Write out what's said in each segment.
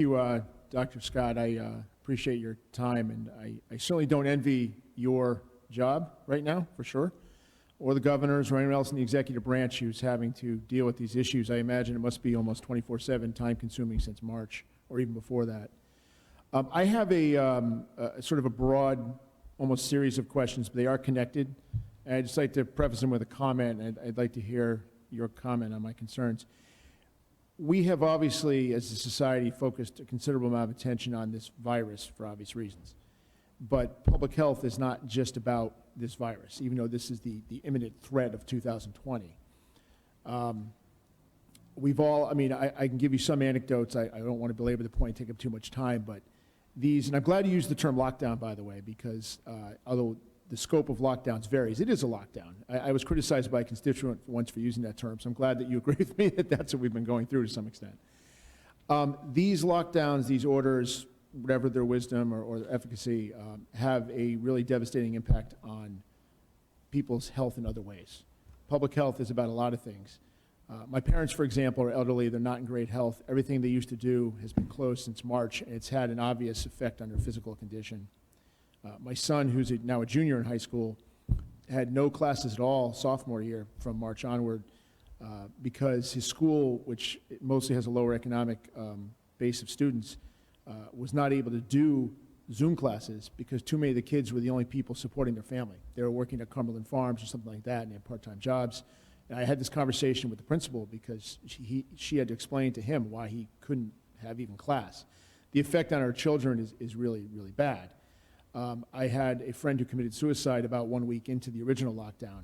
You, Dr. Scott. I appreciate your time, and I certainly don't envy your job right now, for sure, or the governor's or anyone else in the executive branch who's having to deal with these issues. I imagine it must be almost 24/7, time-consuming since March, or even before that. I have a sort of a broad, almost series of questions, but they are connected. And I'd just like to preface them with a comment, and I'd like to hear your comment on my concerns. We have obviously, as a society, focused a considerable amount of attention on this virus for obvious reasons. But public health is not just about this virus, even though this is the imminent threat of 2020. We've all, I can give you some anecdotes. I don't want to belabor the point, take up too much time, but these, and I'm glad you used the term lockdown, by the way, because although the scope of lockdowns varies, it is a lockdown. I was criticized by a constituent once for using that term, so I'm glad that you agree with me that that's what we've been going through to some extent. These lockdowns, these orders, whatever their wisdom or their efficacy, have a really devastating impact on people's health in other ways. Public health is about a lot of things. My parents, for example, are elderly. They're not in great health. Everything they used to do has been closed since March, and it's had an obvious effect on their physical condition. My son, who's now a junior in high school, had no classes at all sophomore year from March onward because his school, which mostly has a lower economic base of students, was not able to do Zoom classes because too many of the kids were the only people supporting their family. They were working at Cumberland Farms or something like that, and they had part-time jobs. And I had this conversation with the principal because she had to explain to him why he couldn't have even class. The effect on our children is really, really bad. I had a friend who committed suicide about 1 week into the original lockdown.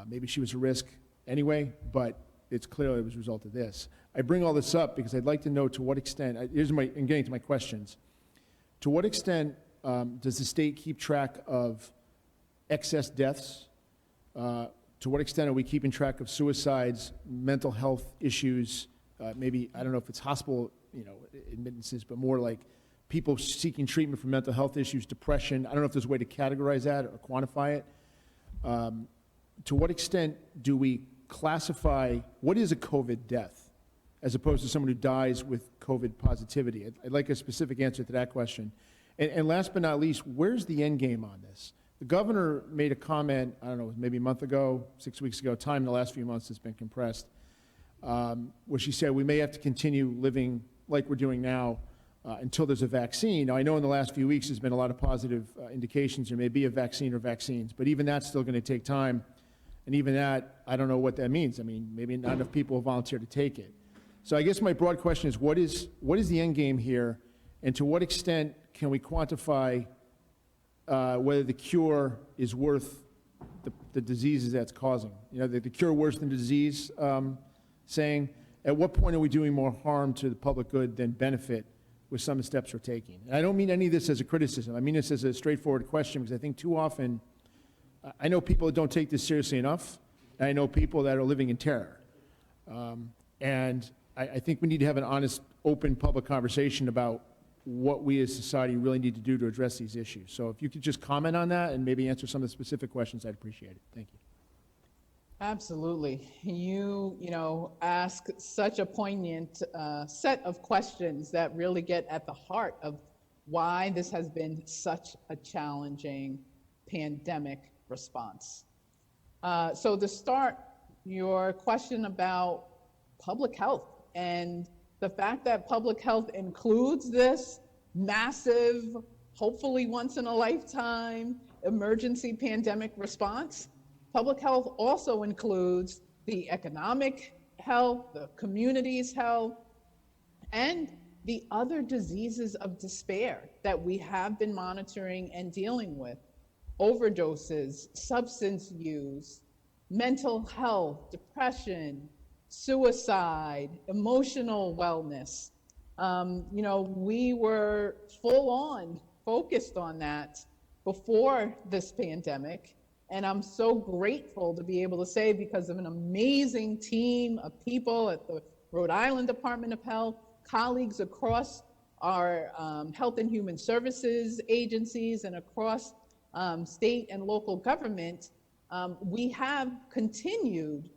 Maybe she was a risk anyway, but it's clearly as a result of this. I bring all this up because I'd like to know to what extent, in getting to my questions, to what extent does the state keep track of excess deaths? To what extent are we keeping track of suicides, mental health issues, maybe, I don't know if it's hospital admittances, but more like people seeking treatment for mental health issues, depression. I don't know if there's a way to categorize that or quantify it. To what extent do we classify what is a COVID death as opposed to someone who dies with COVID positivity? I'd like a specific answer to that question. And last but not least, where's the end game on this? The governor made a comment, I don't know, maybe a month ago, 6 weeks ago, time in the last few months has been compressed, where she said we may have to continue living like we're doing now until there's a vaccine. Now, I know in the last few weeks there's been a lot of positive indications there may be a vaccine or vaccines, but even that's still going to take time. And even that, I don't know what that means. I mean, maybe not enough people will volunteer to take it. So I guess my broad question is, what is the end game here, and to what extent can we quantify whether the cure is worth the diseases that's causing? The cure worse than the disease saying, at what point are we doing more harm to the public good than benefit with some of the steps we're taking? And I don't mean any of this as a criticism. I mean this as a straightforward question, because I think too often, I know people that don't take this seriously enough, and I know people that are living in terror. And I think we need to have an honest, open public conversation about what we as society really need to do to address these issues. So if you could just comment on that and maybe answer some of the specific questions, I'd appreciate it. Thank you. Absolutely. You ask such a poignant set of questions that really get at the heart of why this has been such a challenging pandemic response. So to start, your question about public health and the fact that public health includes this massive, hopefully once in a lifetime emergency pandemic response. Public health also includes the economic health, the community's health, and the other diseases of despair that we have been monitoring and dealing with. Overdoses, substance use, mental health, depression, suicide, emotional wellness. We were full on focused on that before this pandemic. And I'm so grateful to be able to say, because of an amazing team of people at the Rhode Island Department of Health, colleagues across our health and human services agencies and across state and local government, we have continued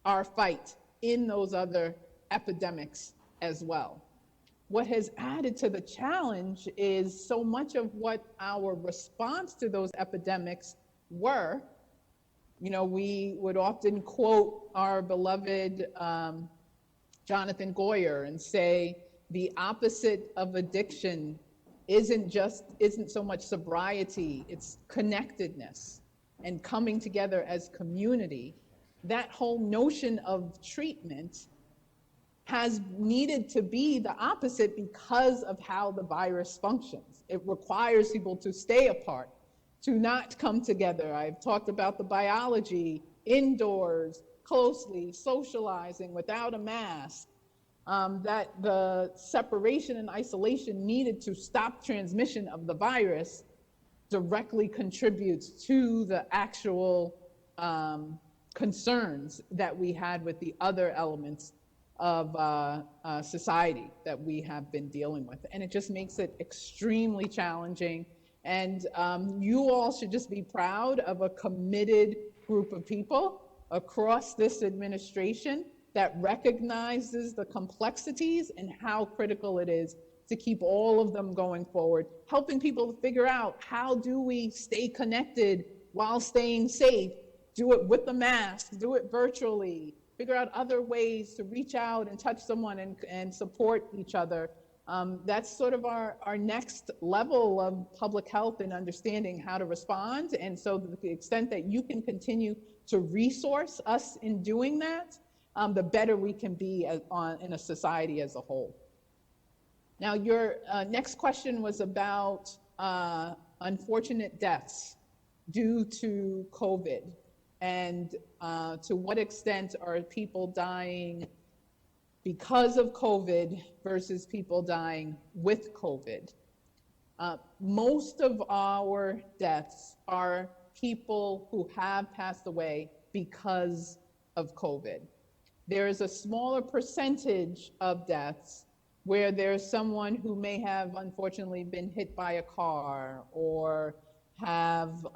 our fight in those other epidemics as well. what has added to the challenge is so much of what our response to those epidemics were. You know, we would often quote our beloved Jonathan Goyer and say, the opposite of addiction isn't so much sobriety, it's connectedness and coming together as community. That whole notion of treatment has needed to be the opposite because of how the virus functions. It requires people to stay apart, to not come together. I've talked about the biology, indoors, closely, socializing without a mask, that the separation and isolation needed to stop transmission of the virus directly contributes to the actual concerns that we had with the other elements of society that we have been dealing with. And it just makes it extremely challenging. And you all should just be proud of a committed group of people across this administration that recognizes the complexities and how critical it is to keep all of them going forward, helping people to figure out how do we stay connected while staying safe, do it with the mask, do it virtually, figure out other ways to reach out and touch someone and support each other. That's sort of our next level of public health and understanding how to respond. And so to the extent that you can continue to resource us in doing that, the better we can be in a society as a whole. Now, your next question was about unfortunate deaths due to COVID, and to what extent are people dying because of COVID versus people dying with COVID. Most of our deaths are people who have passed away because of COVID. There is a smaller percentage of deaths where there's someone who may have unfortunately been hit by a car or have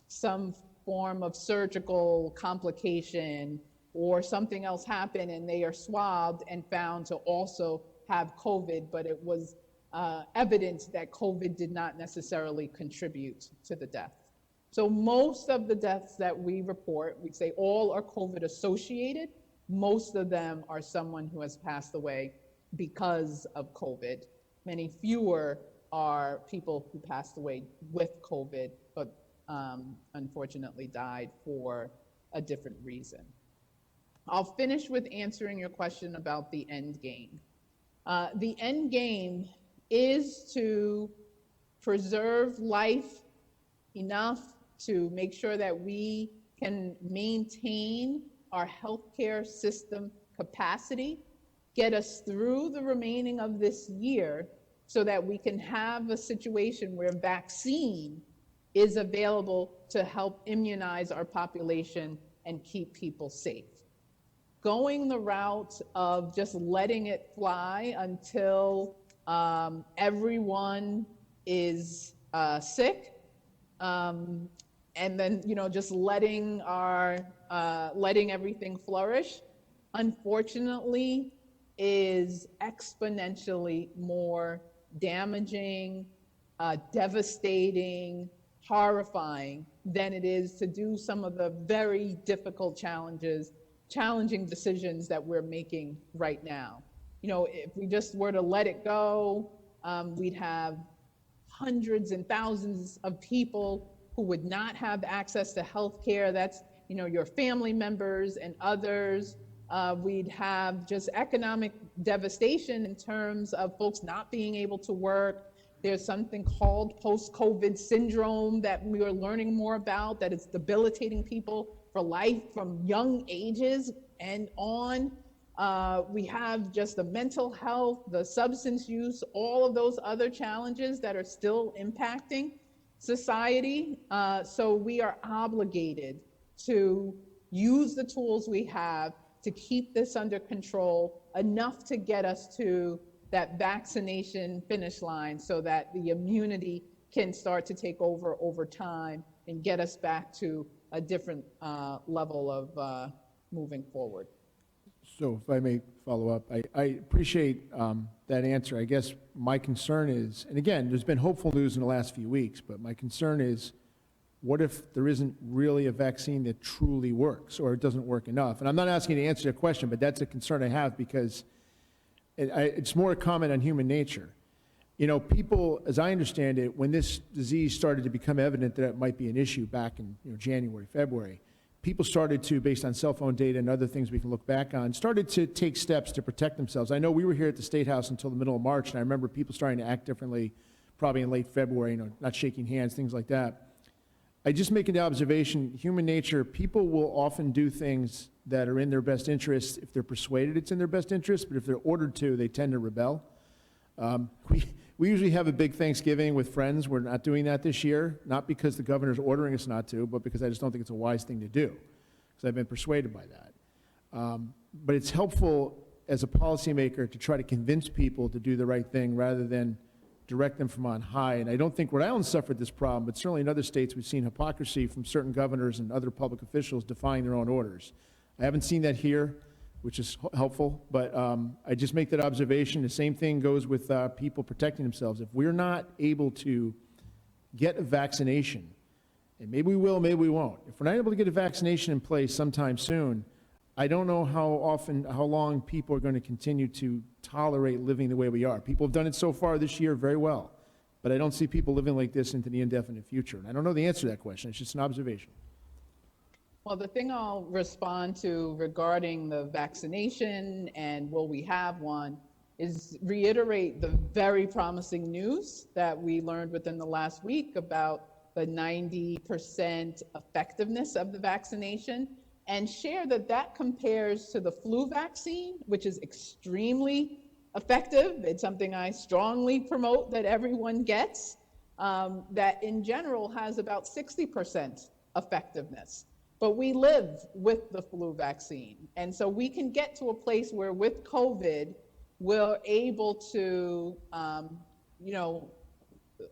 some form of surgical complication or something else happen and they are swabbed and found to also have COVID, but it was evidence that COVID did not necessarily contribute to the death. So most of the deaths that we report, we say all are COVID associated. Most of them are someone who has passed away because of COVID. Many fewer are people who passed away with COVID, but unfortunately died for a different reason. I'll finish with answering your question about the end game. The end game is to preserve life enough to make sure that we can maintain our healthcare system capacity, get us through the remaining of this year so that we can have a situation where vaccine is available to help immunize our population and keep people safe. Going the route of just letting it fly until everyone is sick, and then just letting everything flourish, unfortunately, is exponentially more damaging, devastating, horrifying than it is to do some of the very difficult challenging decisions that we're making right now. If we just were to let it go, we'd have hundreds and thousands of people who would not have access to health care. That's, your family members and others. We'd have just economic devastation in terms of folks not being able to work. There's something called post-COVID syndrome that we are learning more about, that it's debilitating people for life from young ages and on. We have just the mental health, the substance use, all of those other challenges that are still impacting society. So we are obligated to use the tools we have to keep this under control, enough to get us to that vaccination finish line so that the immunity can start to take over time and get us back to a different level of moving forward. So if I may follow up, I appreciate that answer. I guess my concern is, and again, there's been hopeful news in the last few weeks, but my concern is, what if there isn't really a vaccine that truly works, or it doesn't work enough? And I'm not asking you to answer your question, but that's a concern I have, because it's more a comment on human nature. You know, people, as I understand it, when this disease started to become evident that it might be an issue back in January, February, people started to, based on cell phone data and other things we can look back on, started to take steps to protect themselves. I know we were here at the State House until the middle of March, and I remember people starting to act differently probably in late February, not shaking hands, things like that. I just make the observation, human nature, people will often do things that are in their best interest if they're persuaded it's in their best interest, but if they're ordered to, they tend to rebel. We usually have a big Thanksgiving with friends. We're not doing that this year, not because the governor's ordering us not to, but because I just don't think it's a wise thing to do, because I've been persuaded by that. But it's helpful as a policymaker to try to convince people to do the right thing rather than direct them from on high. And I don't think Rhode Island suffered this problem, but certainly in other states we've seen hypocrisy from certain governors and other public officials defying their own orders. I haven't seen that here, which is helpful, but I just make that observation. The same thing goes with people protecting themselves. If we're not able to get a vaccination, and maybe we will, maybe we won't. If we're not able to get a vaccination in place sometime soon, I don't know how long people are going to continue to tolerate living the way we are. People have done it so far this year very well, but I don't see people living like this into the indefinite future. And I don't know the answer to that question. It's just an observation. Well, the thing I'll respond to regarding the vaccination and will we have one is reiterate the very promising news that we learned within the last week about the 90% effectiveness of the vaccination, and share that that compares to the flu vaccine, which is extremely effective. It's something I strongly promote that everyone gets, that in general has about 60% effectiveness. But we live with the flu vaccine. And so we can get to a place where with COVID, we're able to,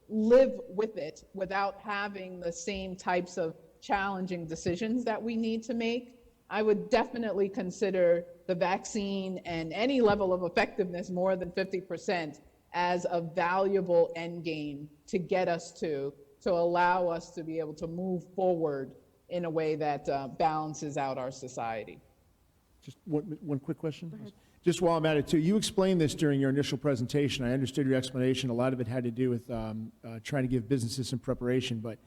live with it without having the same types of challenging decisions that we need to make. I would definitely consider the vaccine and any level of effectiveness more than 50% as a valuable end game to get us to allow us to be able to move forward in a way that balances out our society. Just one quick question. Just while I'm at it too, you explained this during your initial presentation. I understood your explanation. A lot of it had to do with trying to give businesses some preparation, but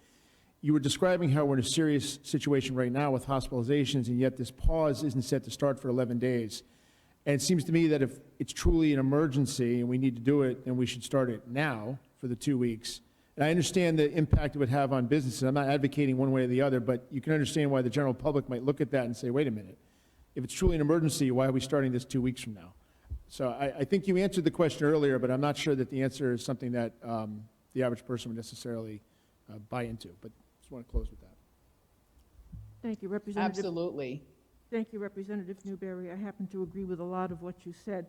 you were describing how we're in a serious situation right now with hospitalizations, and yet this pause isn't set to start for 11 days. And it seems to me that if it's truly an emergency and we need to do it, then we should start it now for the 2 weeks. And I understand the impact it would have on businesses. I'm not advocating one way or the other, but you can understand why the general public might look at that and say, wait a minute, if it's truly an emergency, why are we starting this 2 weeks from now? So I think you answered the question earlier, but I'm not sure that the answer is something that the average person would necessarily buy into. But I just want to close with that. Thank you, Representative. Absolutely. Thank you, Representative Newberry. I happen to agree with a lot of what you said.